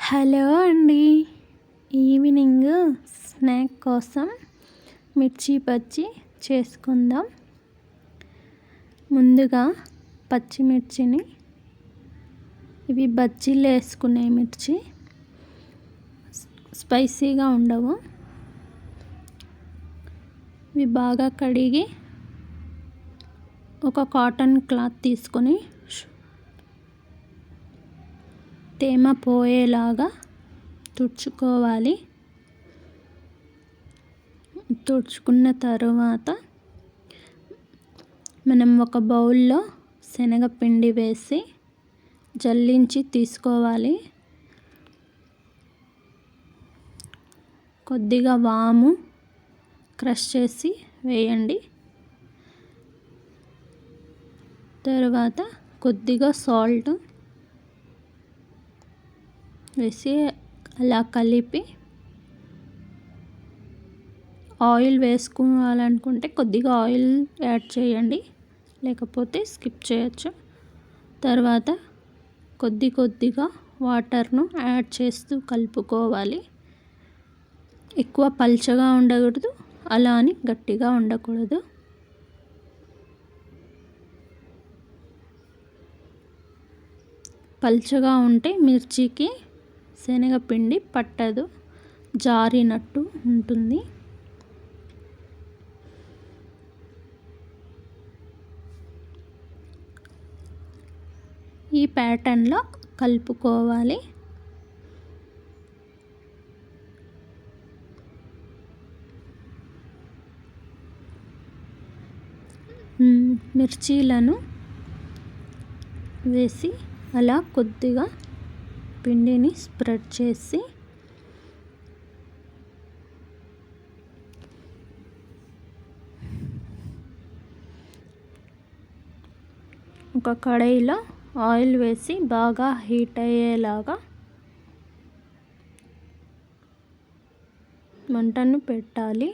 Hello అండి. Evening snack కోసం మిర్చి బజ్జీ చేసుకుందాం. ముందుగా పచ్చిమిర్చిని, ఇవి బజ్జీలు వేసుకునే మిర్చి, స్పైసీగా ఉండవు. ఇవి బాగా కడిగి ఒక కాటన్ క్లాత్ తీసుకొని తేమ పోయేలాగా తుడుచుకోవాలి. తుడుచుకున్న తరువాత మనం ఒక బౌల్లో శనగపిండి వేసి జల్లించి తీసుకోవాలి. కొద్దిగా వాము క్రష్ చేసి వేయండి. తర్వాత కొద్దిగా సాల్ట్ వేసి అలా కలిపి, ఆయిల్ వేసుకోవాలనుకుంటే కొద్దిగా ఆయిల్ యాడ్ చేయండి, లేకపోతే స్కిప్ చేయొచ్చు. తర్వాత కొద్దిగా వాటర్ను యాడ్ చేస్తూ కలుపుకోవాలి. ఎక్కువ పల్చగా ఉండకూడదు, అలా అని గట్టిగా ఉండకూడదు. పల్చగా ఉంటే మిర్చికి శనగపిండి పట్టదు, జారినట్టు ఉంటుంది. ఈ ప్యాటర్న్లో కలుపుకోవాలి. మిర్చీలను వేసి అలా కొద్దిగా పిండిని స్ప్రెడ్ చేసి ఒక కడాయిలో ఆయిల్ వేసి బాగా హీట్ అయ్యేలాగా మంటను పెట్టాలి.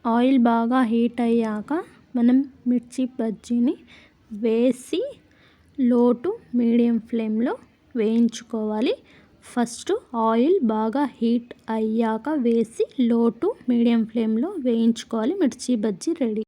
ఆయిల్ బాగా హీట్ అయ్యాక మనం మిర్చి బజ్జీని వేసి లో టు మీడియం ఫ్లేమ్లో వేయించుకోవాలి. ఫస్ట్ ఆయిల్ బాగా హీట్ అయ్యాక వేసి లో టు మీడియం ఫ్లేమ్లో వేయించుకోవాలి. మిర్చి బజ్జీ రెడీ.